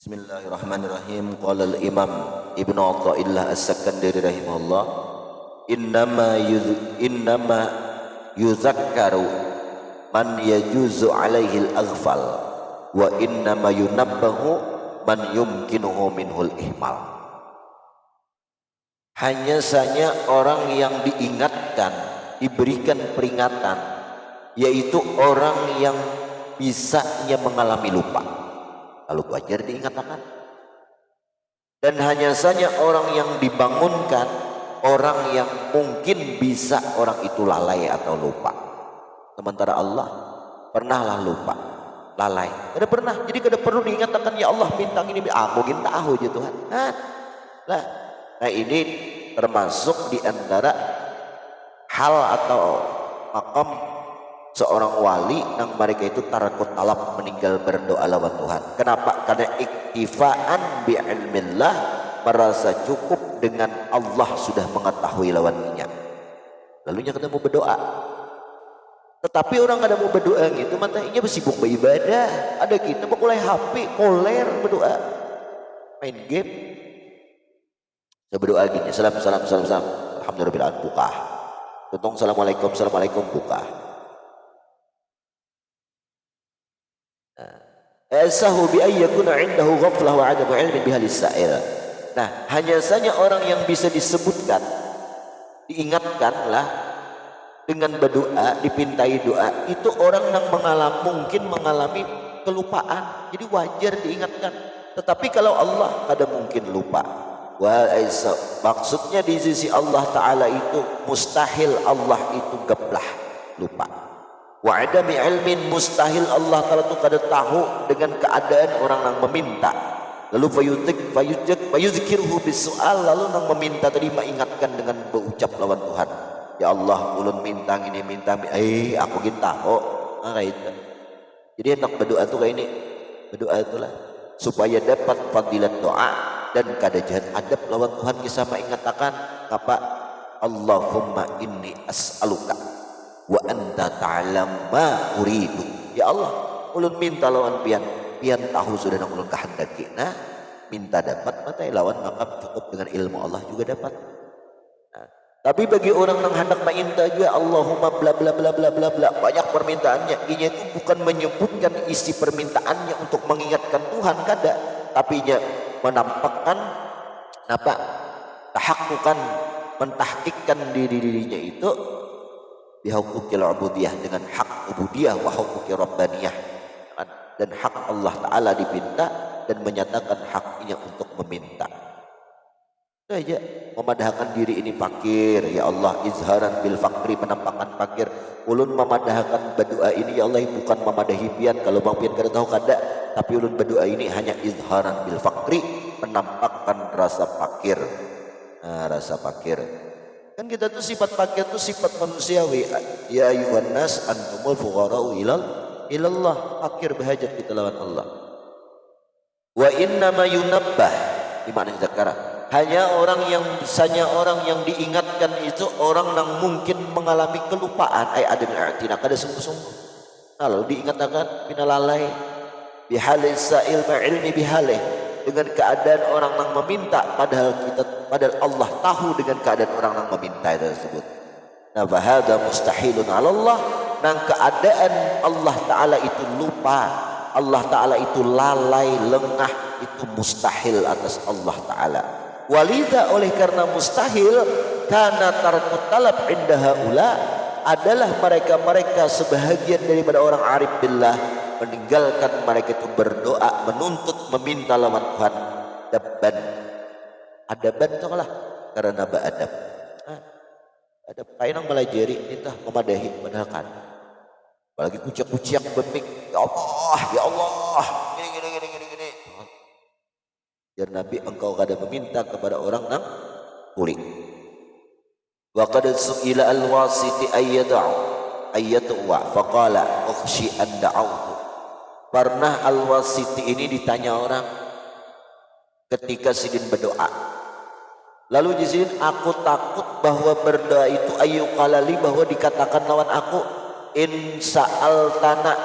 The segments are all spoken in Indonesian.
Bismillahirrahmanirrahim. Qala al-Imam Ibnu Athaillah As-Sakandari rahimahullah, innama yuzakkaru man yajuzu alaihi al-aghfal wa innama yunabbahu man yumkinuhu minhul ihmal. Hanya saja orang yang diingatkan, diberikan peringatan, yaitu orang yang bisanya mengalami lupa, lalu wajar diingatkan. Dan hanya saja orang yang dibangunkan, orang yang mungkin bisa orang itu lalai atau lupa. Sementara Allah pernahlah lupa, lalai. Kada pernah, jadi kada perlu diingatkan, ya Allah bintang ini aku gini tahu aja Tuhan. Nah ini termasuk di antara hal atau makam seorang wali yang mereka itu tarakut talab, meninggal berdoa lawan Tuhan. Kenapa? Karena iktifaan bi ilmillah, merasa cukup dengan Allah sudah mengetahui lawannya. Lalunya kita mau berdoa. Tetapi orang kada mau berdoa gitu, matanya bersibuk beribadah. Ada kita mulai HP, koler berdoa, main game. Saya berdoa gini, salam. Alhamdulillah buka. Tutong assalamualaikum buka. Asahu bi ayyakuna indahu ghaflah wa adamu ilmin bihalis sa'il. Nah, hanya saja orang yang bisa disebutkan, diingatkanlah dengan berdoa, dipintai doa, itu orang yang mungkin mengalami kelupaan. Jadi wajar diingatkan. Tetapi kalau Allah kada mungkin lupa. Maksudnya di sisi Allah Ta'ala itu mustahil Allah itu gablah lupa. Wa adami ilmin, mustahil Allah Ta'ala itu kada tahu dengan keadaan orang yang meminta. Lalu fayuzikirhu bisu'al, lalu yang meminta tadi mengingatkan dengan berucap lawan Tuhan, ya Allah ulun minta ini aku gin tahu. Kayak itu. Jadi enak berdoa tuh kayak ini. Berdoa itulah supaya dapat fadilat doa dan kada jahat adab lawan Tuhan. Kisah mengatakan apa? Allahumma inni as'aluka wa anta ta'lam ma uridu. Ya Allah, ulun minta lawan pian tahu sudah nang ulun kehendaki. Nah, minta dapat mata lawan maka cukup dengan ilmu Allah juga dapat. Nah, tapi bagi orang yang hendak minta juga Allahumma bla bla bla bla bla bla, banyak permintaannya. Ini itu bukan menyebutkan isi permintaannya untuk mengingatkan Tuhan, kada, tapi nya menampakkan apa? Tahakkukan, mentahkikkan dirinya itu bihukukil ubudiyah, dengan hak ubudiyah wa hukukil rabbaniyah, dan hak Allah Ta'ala dipinta dan menyatakan haknya untuk meminta. Itu aja, memadahkan diri ini fakir, ya Allah, izharan bil fakri, menampakkan fakir. Ulun memadahkan berdoa ini ya Allah bukan memadahi pian, kalau bang pian kada tahu kada, tapi ulun berdoa ini hanya izharan bil fakri, menampakkan rasa fakir. Nah, rasa fakir kan kita tuh sifat fakir tuh sifat manusiawi. Ya ayuhan nas antumul fuqara'u ilallah, fakir berhajat kita lawan Allah. Wa innama yunabbah, di mana zakara, hanya orang yang bisanya orang yang diingatkan itu orang yang mungkin mengalami kelupaan, ay ada artinya kada sungguh-sungguh. Nah, lalu diingatkan bina lalai bihalis sa'il ma'ilmi bihalih, dengan keadaan orang yang meminta, padahal Allah tahu dengan keadaan orang yang meminta tersebut. Nah, bahada mustahilun 'ala Allah, dan keadaan Allah Ta'ala itu lupa, Allah Ta'ala itu lalai, lengah, itu mustahil atas Allah Ta'ala. Walidha, oleh karena mustahil, karena tarkut talab inda haula, adalah mereka sebahagian daripada orang arif billah meninggalkan mereka itu berdoa, menuntut, meminta lawan Tuhan. Adaban itu lah, karena beradab. Adab kain yang melajari kita memadahi padahal kan. Apalagi kuciak bemik, ya Allah, gini. Biar Nabi engkau kada meminta kepada orang yang kulit. Wa qad su'ila al-wasiti ayyatu wa faqala ukhshi an da'awtu. Pernah al-wasiti ini ditanya orang ketika sidin berdoa. Lalu di sini aku takut bahwa berdoa itu ayyuqalali, bahwa dikatakan lawan aku in sa'al tanah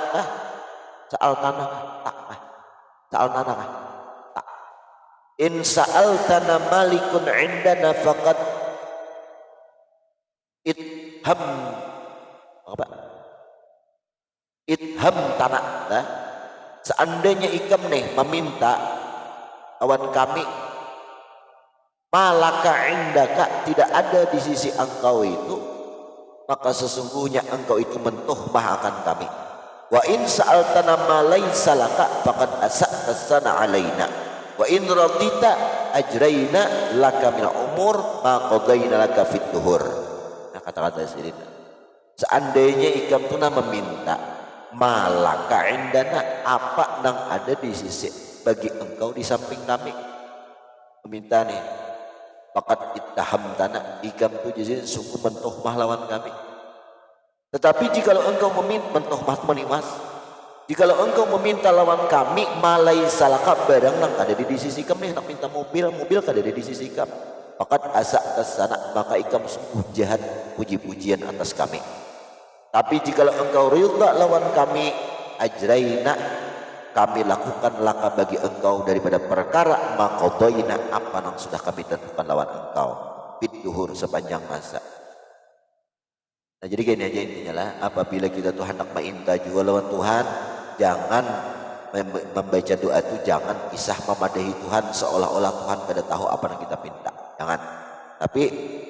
in sa'altana malikun indana faqad itham apa itham tanah nah, seandainya ikam nih meminta lawan kami malaka indaka tidak ada di sisi engkau itu, maka sesungguhnya engkau itu mentuhmah akan kami. Wa in sa'altana ma laysa laka faqad asa'ta sana alaina wa in radita ajraina laka min umur ma qadaina laka fit duhur. Nah, kata-kata sirina, seandainya ikam tuna meminta malaka indana, apa nang ada di sisi bagi engkau di samping kami, meminta nih faqad ittaham tanah, ikam tu jadi sungguh mentuhmah lawan kami. Tetapi jikalau engkau meminta mentuhmah menimas, jikalau engkau meminta lawan kami malai salaka, barang nang ada di sisi kami, nak minta mobil kada ada di sisi kami, faqad asa'ta sana, maka ikam sungguh jahat puji-pujian atas kami. Tapi jikalau engkau ridha lawan kami, ajraina, kami lakukan laka bagi engkau daripada perkara maqadaina, apa yang sudah kami tentukan lawan engkau fit duhur, sepanjang masa. Nah, jadi gini aja intinya lah, apabila kita tuh hendak minta juga lawan Tuhan, jangan membaca doa itu jangan kisah memadahi Tuhan seolah-olah Tuhan kada tahu apa yang kita minta, jangan. Tapi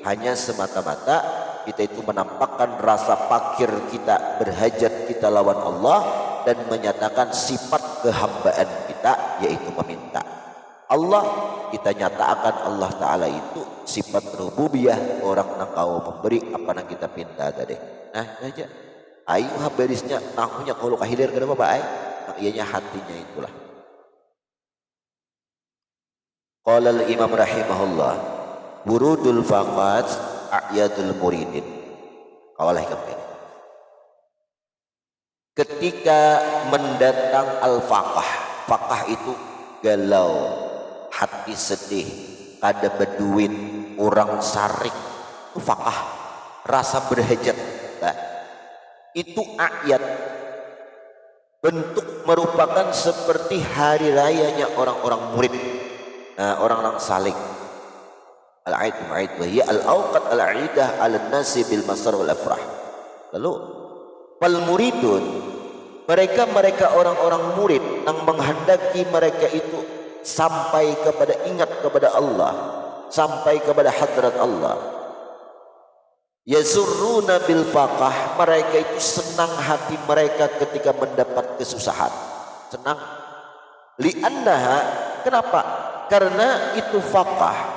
hanya semata-mata kita itu menampakkan rasa fakir kita, berhajat kita lawan Allah, dan menyatakan sifat kehambaan kita, yaitu meminta. Allah kita nyatakan Allah Ta'ala itu sifat rububiyah, orang nang kau memberi apa yang kita pinta tadi. Nah aja ayo habarisnya nahunya kalau kahilir kada apa ay, nah, ianya hatinya itulah. Qala al-imam rahimahullah, burudul faqat a'yadul muridin. Kawalah kami ketika mendatang al-faqah, faqah itu galau, hati sedih, kada berduit, orang sarik, itu faqah, rasa berhajat. Nah, itu ayat bentuk merupakan seperti hari rayanya orang-orang murid, nah, orang-orang salik. Al-aid ma'id wa hiya al-awqat al-aidah al-nasi bil masar wal afrah. Lalu fal muridun, mereka orang-orang murid yang menghendaki mereka itu sampai kepada ingat kepada Allah, sampai kepada hadrat Allah. Yazurruna bil faqah, mereka itu senang hati mereka ketika mendapat kesusahan, senang. Li'annaha, kenapa? Karena itu faqah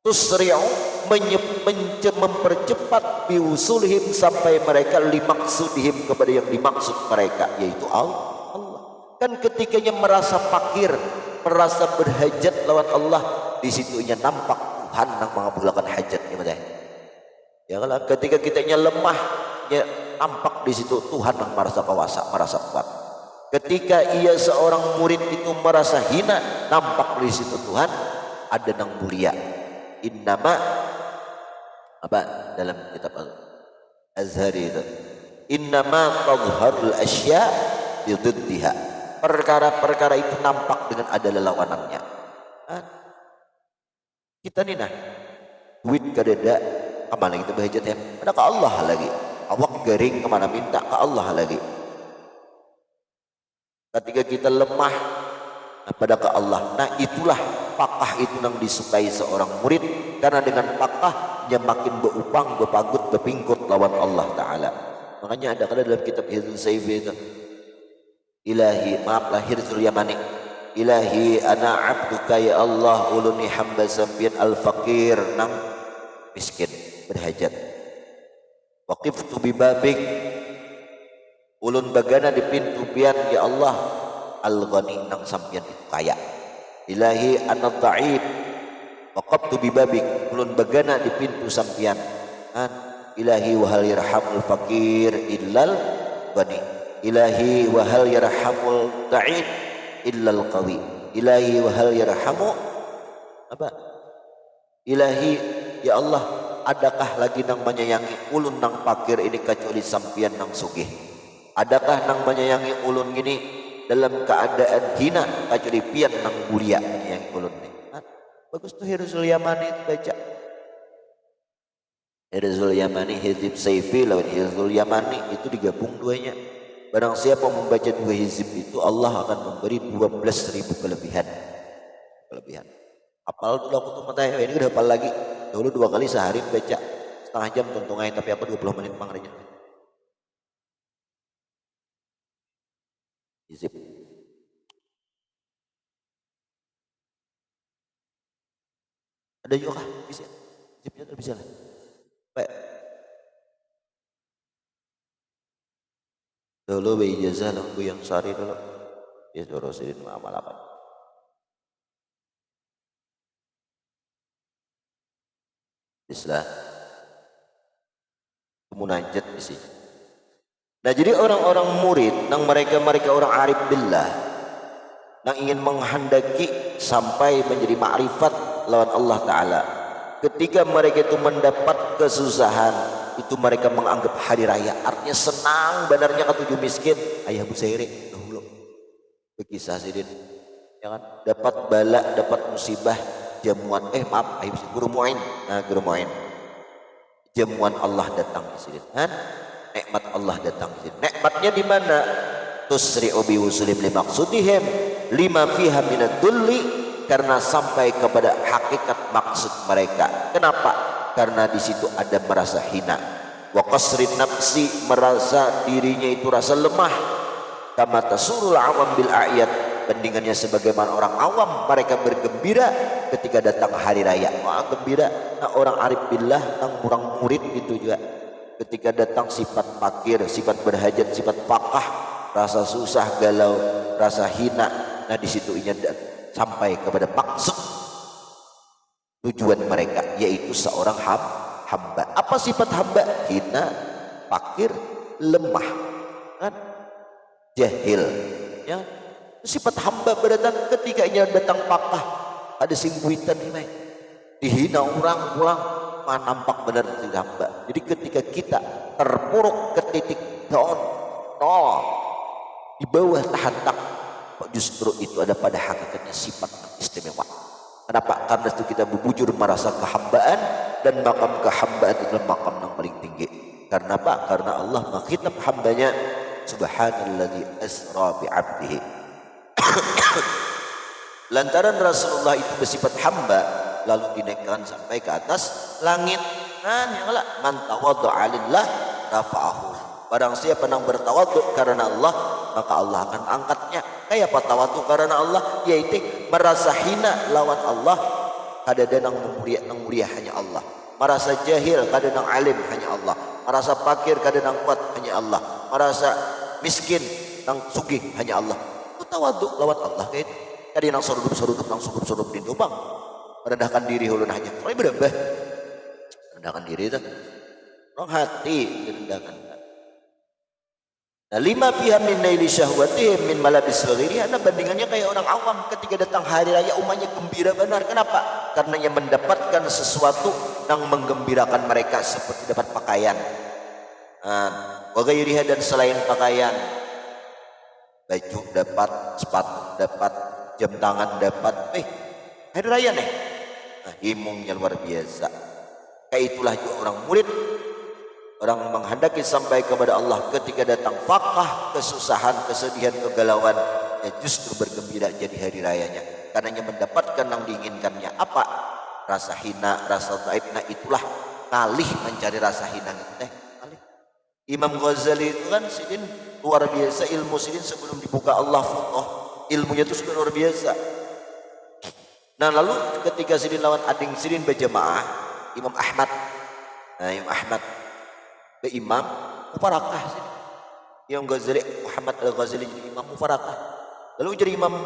tusri'u, mempercepat biusulhim, sampai mereka limaksudhim, kepada yang dimaksud mereka, yaitu Allah. Kan ketikanya merasa fakir, merasa berhajat lawan Allah, di situnya nampak Tuhan yang mengabulkan hajatnya. Ya kalau ketika kitanya lemah, ya nampak di situ Tuhan yang merasa kuasa, merasa kuat. Ketika ia seorang murid itu merasa hina, nampak di situ Tuhan ada yang mulia. Innama apa dalam kitab Al-Azhari itu, innama tadhharul asya bididdiha, perkara-perkara itu nampak dengan ada lawanannya. Kita nih nah duit kadada, kemana kita berhajat ya, ada ke Allah lagi, awak garing kemana minta ke Allah lagi. Ketika kita lemah pada ke Allah, nah itulah pakah itu yang disukai seorang murid, karena dengan pakah dia makin berupang, berpagut, berpingkut lawan Allah Ta'ala. Makanya ada dalam kitab Hirzul Sayfi itu, ilahi, maaf lahir Yamani, ilahi ana abduka ya Allah, uluni hamba sampian al-faqir, nang miskin berhajat, waqiftu bibabik, ulun bagana di pintu pian ya Allah, al-ghani, nang sampian itu kaya. Ilahi ana dha'if waqaftu bibabik, ulun bagana di pintu sampian. Ilahi wa hal yarhamul faqir illal ghani, ilahi wa hal yarhamul dha'if illal qawi, ilahi wa hal yarhamu apa, ilahi ya Allah, adakah lagi nang menyayangi ulun nang fakir ini kecuali sampian nang sugih? Adakah nang menyayangi ulun gini dalam keadaan hina kecuali pian nang mulia yang ulun nikmat. Bagus tuh Hirzul Yamani itu baca. Hirzul Yamani, hizib Saifi lawan Hirzul Yamani itu digabung duanya. Barang siapa membaca dua hizib itu Allah akan memberi 12.000 kelebihan. Apal dulu aku tuh matanya ini udah hafal lagi. Dulu 2 kali sehari baca setengah jam tuntungai tapi aku 20 menit mangrenya. Hizib. Ada juga kah? Bisa. Hizibnya bisa lah. Baik. Dulu ijazah nunggu yang sehari dulu. Ya suruh sidin amal apa? Islah. Munajat di sini. Nah jadi orang-orang murid, nang mereka orang arif billah, nang ingin menghendaki sampai menjadi ma'rifat lawan Allah Ta'ala. Ketika mereka itu mendapat kesusahan, itu mereka menganggap hari raya. Artinya senang benarnya ketujuh miskin. Ayah Busairi dahulu berkisah sidin, ya kan? Dapat bala, dapat musibah, jamuan. Maaf, ayah Guru Mu'in. Nah Guru Mu'in, jamuan Allah datang di sini, kan? Nikmat Allah datang di sini. Nikmatnya di mana? Tusri'u bi wusulim li maqsudihim lima fiha minad dulli, karena sampai kepada hakikat maksud mereka. Kenapa? Karena di situ ada merasa hina. Wa qasrin nafsi, merasa dirinya itu rasa lemah. Kama tasurul awam bil a'yad, bandingannya sebagaimana orang awam mereka bergembira ketika datang hari raya. Wah gembira. Nah orang arif billah, orang murid itu juga ketika datang sifat fakir, sifat berhajat, sifat fakah, rasa susah, galau, rasa hina. Nah di situ ini sampai kepada maksud tujuan mereka, yaitu seorang hamba. Apa sifat hamba? Hina, fakir, lemah, kan? Jahil, ya. Sifat hamba berdatang ketika ia datang pakah, ada singguitan ini, dihina orang pulang, nampak benar itu hamba. Jadi ketika kita terpuruk ke titik down, di bawah tahantak, justru itu ada pada hakikatnya sifat istimewa. Kenapa? Karena itu kita bujur merasa kehambaan, dan makam kehambaan itulah makam yang paling tinggi. Karena apa? Karena Allah menghitap hambanya, subhanalladzi asra bi'abdihi. Lantaran Rasulullah itu bersifat hamba, lalu dinaikkan sampai ke atas langit. Nah, nyala man tawaddu'a lillah rafa'ahu. Barang siapa yang bertawadhu karena Allah, maka Allah akan angkatnya. Kayak apa tawadhu karena Allah? Yaitu merasa hina lawan Allah, kadang nang mulia hanya Allah. Merasa jahil kadang nang alim hanya Allah. Merasa fakir kadang nang kuat hanya Allah. Merasa miskin nang sugih hanya Allah. Itu tawadhu lawan Allah kayak itu. Kadang nang sorudup nang surup di lubang. Merendahkan diri ulun hanya. Kalau berubah merendahkan diri itu. Orang hati direndahkan. Nah, lima fiha min naili syahwatihim min malabis ghairiha. Nah, bandingannya kayak orang awam ketika datang hari raya umatnya gembira benar. Kenapa? Karena yang mendapatkan sesuatu yang menggembirakan mereka, seperti dapat pakaian. Wa ghairiha, dan selain pakaian, baju dapat, sepatu dapat, jam tangan dapat. Hari raya nih. Nah, himungnya luar biasa. Kayak itulah juga orang murid. Orang menghendaki sampai kepada Allah ketika datang fakah, kesusahan, kesedihan, kegalauan, ya justru bergembira jadi hari rayanya. Karena yang mendapatkan yang diinginkannya apa? Rasa hina, rasa taib. Nah itulah kalih mencari rasa hina. Imam Ghazali itu kan sidin luar biasa ilmu sidin sebelum dibuka Allah futuh. Ilmunya itu sudah luar biasa. Nah lalu ketika sidin lawan ading sidin berjamaah, Imam Ahmad. Nah Imam Ahmad imam mufarakah sih. Yang Ghazali, Muhammad Al-Ghazali jadi imam mufarakah. Lalu jadi imam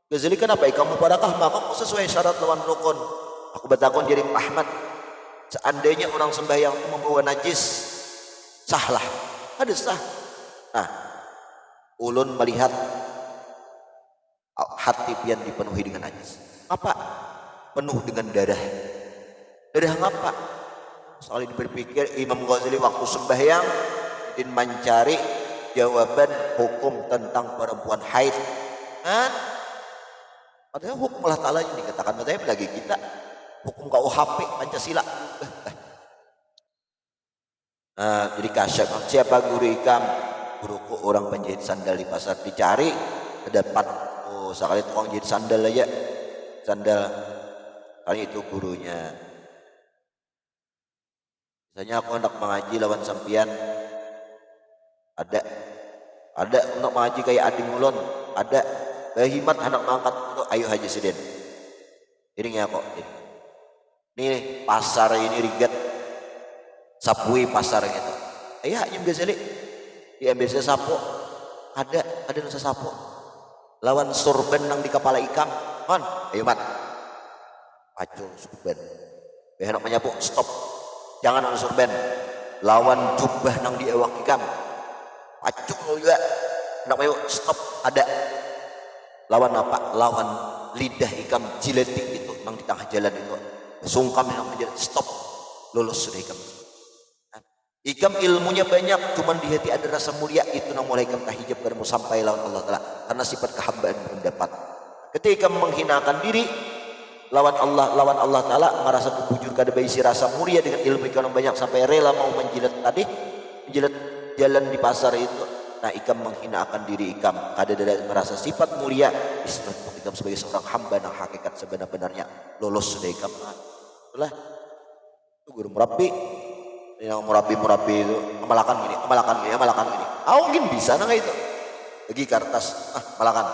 Ghazali kan apa? Kamu mufarakah maka sesuai syarat lawan rukun. Aku bertakon jadi Ahmad, seandainya orang sembahyang itu membawa najis, sahlah. Ada sah. Nah, ulun melihat hati pian dipenuhi dengan najis. Apa? Penuh dengan darah. Darah ngapa? Soalnya berpikir Imam Ghazali waktu sembahyang din mencari jawaban hukum tentang perempuan haid. Kan? Padahal hukum Allah Ta'ala ini dikatakan katanya lagi kita hukum KUHP Pancasila. Nah, jadi kasyaf. Siapa guru ikam? Guruku orang penjahit sandal di pasar, dicari dapat. Oh, sekali tukang jahit sandal aja. Sandal kali itu gurunya. Misalnya aku hendak mengaji lawan sampian, ada untuk mengaji kayak Adi Mulon, ada Bahimat hendak mengangkat, ayo Haji Sudin. Iringnya kok. Ini pasar ini rigat, sapui pasar gitu. Ayo Haji biasa li, diambil sapo, ada nusa sapo. Lawan sorban nang di kepala ikam, kan? Ayo mat, pacul sorban. Behendak menyapu, stop. Jangan ada sorban. Lawan jubah nang di ewak ikam, pacul juga. Hendak ayo stop, ada. Lawan apa? Lawan lidah ikam jiletik itu nang di tengah jalan itu. Sungkam yang menjadi stop, lulus sudah ikam. Ikam ilmunya banyak, cuman di hati ada rasa mulia, itu nang mulai ikam tahijab karena sampai lawan Allah Ta'ala, karena sifat kehambaan belum dapat. Ketika menghinakan diri lawan Allah Ta'ala, merasa kebujur kada baisi rasa mulia dengan ilmu ikam banyak sampai rela mau menjilat jalan di pasar itu. Nah, ikam menghinakan diri ikam, kada merasa sifat mulia, disebut ikam sebagai seorang hamba yang hakikat sebenar-benarnya lolos sudah ikam. Itulah itu guru murabi. Yang murabi itu amalakan gini. Mungkin bisa nang itu. Bagi kertas, malakan.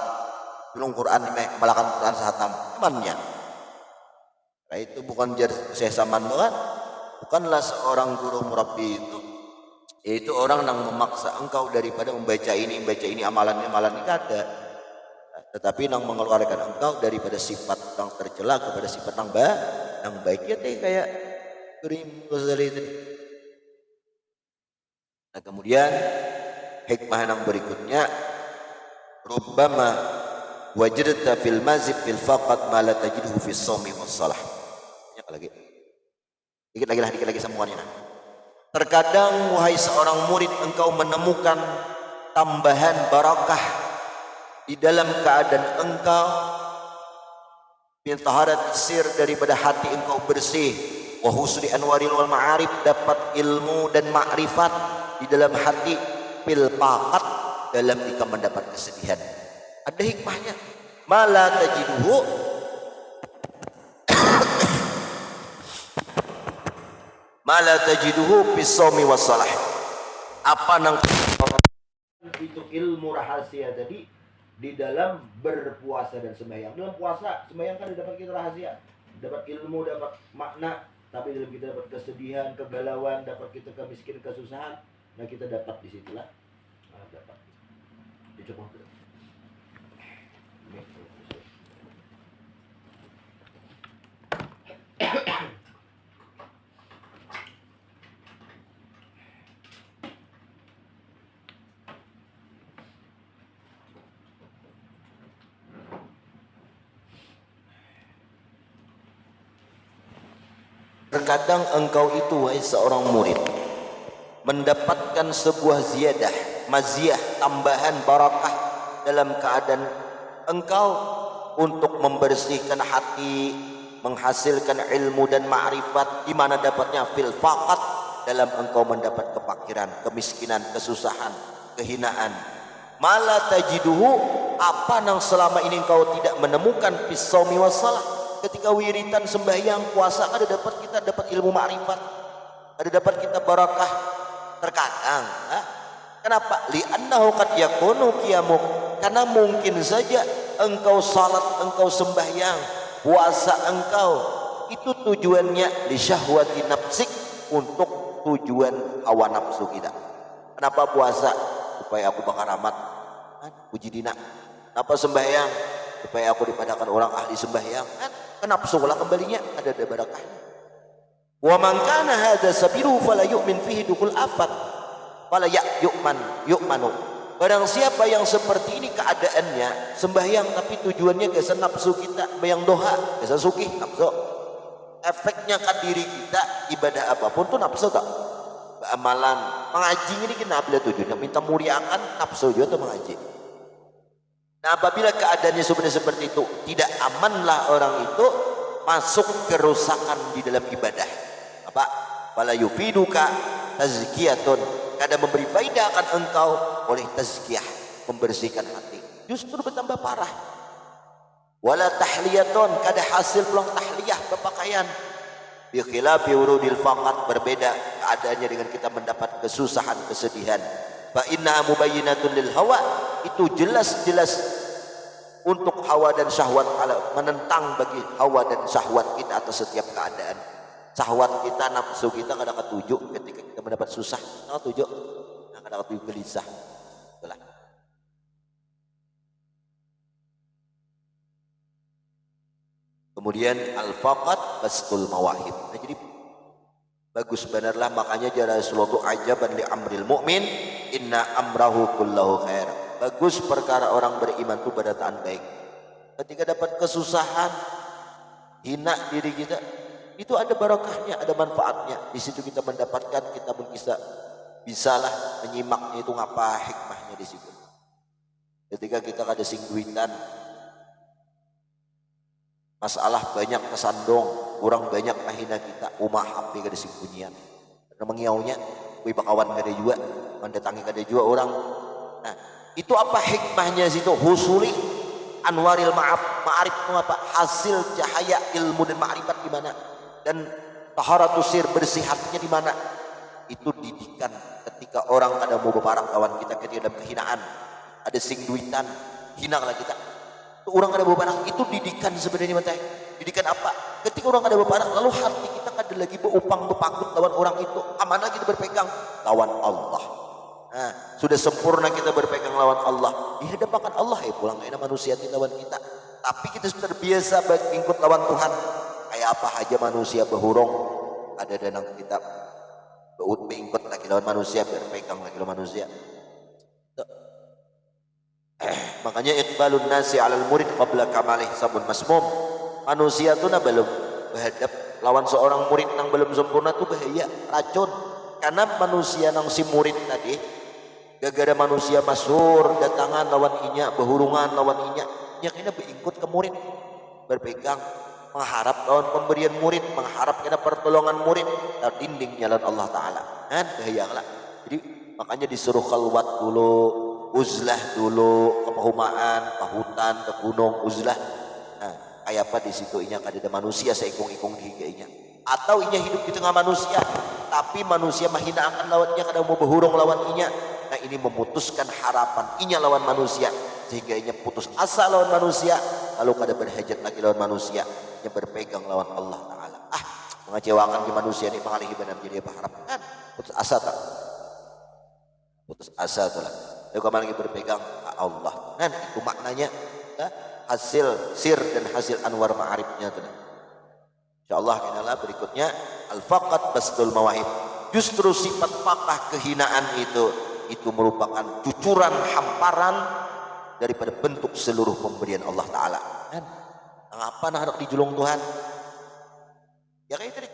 Belum Quran ini amalakan Quran sahatam temannya. Nah, itu bukan jar sesaman banget. Bukanlah seorang guru murabi itu orang yang memaksa engkau daripada membaca ini amalan ini kada. Tetapi yang mengeluarkan engkau daripada sifat yang tercela kepada sifat yang baik ya teh kayak Karim Ghazali tadi. Nah, kemudian hikmah yang berikutnya, rubbama wajadta fil mazid fil faqat ma la tajidhu fis shaumi was shalah. Dikit lagi sambungannya. Terkadang wahai seorang murid, engkau menemukan tambahan barakah di dalam keadaan engkau min taharat sir, daripada hati engkau bersih, wa husni anwaril wal ma'arif, dapat ilmu dan makrifat di dalam hati, fil faqat, dalam jika mendapat kesedihan. Ada hikmahnya. Mala tajiduhu mala tajiduhu fis shaumi was shalah. Apa nang itu ilmu rahasia tadi di dalam berpuasa dan sembahyang. Dalam puasa, sembahyang kan dapat kita rahasia, dapat ilmu, dapat makna, tapi dalam kita dapat kesedihan, kegalauan, dapat kita kemiskinan, kesusahan. Nah, kita dapat di situlah. Dapat. Dicoba. Terkadang engkau itu wahai seorang murid mendapatkan sebuah ziyadah, maziyah, tambahan barakah dalam keadaan engkau untuk membersihkan hati, menghasilkan ilmu dan ma'rifat. Di mana dapatnya? Fil faqat, dalam engkau mendapat kefakiran, kemiskinan, kesusahan, kehinaan. Mala tajiduhu, apa yang selama ini engkau tidak menemukan fis shaumi was shalah. Ketika wiritan sembahyang puasa, ada dapat ilmu ma'rifat, ada dapat kita barakah. Terkadang kenapa? Li'annahu qad yakunu qiyamuk, karena mungkin saja engkau salat, engkau sembahyang, puasa engkau itu tujuannya li syahwati nafsik, untuk tujuan hawa nafsu kita. Kenapa puasa? Supaya aku bakar rahmat, puji dina. Kenapa sembahyang? Supaya aku dipadakan orang ahli sembahyang. Kenapa sulah kembalinya ada barakahnya. Wa man kana hadza sabiru fala yu'min fihi dukul afat fala yu'manu. Barang siapa yang seperti ini keadaannya, sembahyang tapi tujuannya gesa nafsu kita, bayang doha, gesa sukih nafsu. Efeknya ke diri kita, ibadah apapun tuh nafsu tak? Amalan mengaji ini kita bila tujuannya minta muliakan nafsu juga atau mengaji. Nah apabila keadaannya seperti itu, tidak amanlah orang itu masuk kerusakan di dalam ibadah. Apa? Wala yufiduka tazkiyatun, kada memberi faedah akan engkau oleh tazkiyah, membersihkan hati, justru bertambah parah. Wala tahliyatun, kada hasil peluang tahliyah berpakaian. Bi khilafi urudil faqat, berbeda keadaannya dengan kita mendapat kesusahan, kesedihan. Fa inna mubayyinatun lil hawa, itu jelas-jelas untuk hawa dan syahwat, menentang bagi hawa dan syahwat kita atas setiap keadaan. Syahwat kita, nafsu kita kadang ketujuh ketika kita mendapat susah, kadang ketujuh, kadang ketujuh gelisah. Itulah. Kemudian al-faqat bastul mawahib. Nah, jadi bagus benarlah, makanya jara Rasulullah ajaban li amril mu'min inna amrahu kullahu khair. Bagus perkara orang beriman itu berataan baik. Ketika dapat kesusahan, hina diri kita, itu ada barakahnya, ada manfaatnya. Di situ kita mendapatkan, kita pun bisalah menyimaknya itu ngapa hikmahnya di situ. Ketika kita ada sing duitan, masalah banyak kesandong, kurang banyak mahina kita, umah hampir kada sembunyian. Karena mengiaunya, kui bakawan kada juga, mendatangi kada juga orang. Nah, itu apa hikmahnya situ? Husuli anwaril ma'arif itu apa? Hasil cahaya ilmu dan ma'rifat di mana? Dan taharatus sir, bersih hatinya di mana? Itu didikan ketika orang kada mau berparang kawan kita ketika dalam kehinaan. Ada sing duitan, hina lah kita. Orang kada berparang, itu didikan sebenarnya mata. Didikan apa? Ketika orang kada berparang, lalu hati kita kada lagi berupang berpakut lawan orang itu. Amanah kita berpegang lawan Allah. Nah, sudah sempurna kita berpegang lawan Allah. Di hadapan Allah pulang enak manusia kita lawan kita. Tapi kita sudah terbiasa berikut lawan Tuhan. Kayak apa aja manusia berhurung, ada dalam kitab berikut lagi lawan manusia, berpegang lagi lawan manusia. Makanya iqbalun nasi alal murid qabla kamalih sabun masmum. Manusia tu belum berhadap lawan seorang murid yang belum sempurna tu bahaya, racun. Karena manusia nang si murid tadi, gara-gara manusia masur datangan lawan inya, berhurungan lawan inya, nya kena berikut ke murid, berpegang, mengharap lawan pemberian murid, mengharap kena pertolongan murid, terdinding jalan Allah Taala. Kan bahaya lah. Jadi makanya disuruh keluar dulu, uzlah dulu, ke perumahan, ke hutan, ke gunung, uzlah. Nah, kayak apa di situ inya kada ada manusia seikung-ikung gigainya. Atau inya hidup di tengah manusia, tapi manusia mahina akan lawannya, kada mau berhurung lawan inya. Nah, ini memutuskan harapan inya lawan manusia, sehingga inya putus asa lawan manusia, lalu kada berhajat lagi lawan manusia, inya berpegang lawan Allah Taala. Mengecewakan di manusia ini pengalihi benar jadi apa harapan? Kan putus asa tak? Putus asa tu lah. Lalu kemana lagi berpegang Allah. Kan itu maknanya hasil sir dan hasil anwar ma'arifnya tu. InsyaAllah kenalah berikutnya al-faqat basdul mawahib. Justru sifat fakah kehinaan itu merupakan cucuran hamparan daripada bentuk seluruh pemberian Allah Ta'ala. Kan apa nak dijulung Tuhan? Ya kayak tadi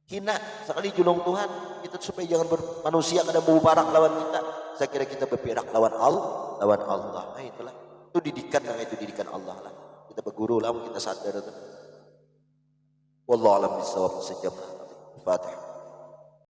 hina sekali julung Tuhan kita supaya jangan manusia kada mau barak lawan kita. Saya kira kita berpirak lawan Allah. Nah itulah, itu didikan, itu didikan Allah lah. Kita berguru lah, kita sadar itu. Wallahu a'lam bishawab. Sejam Fatihah.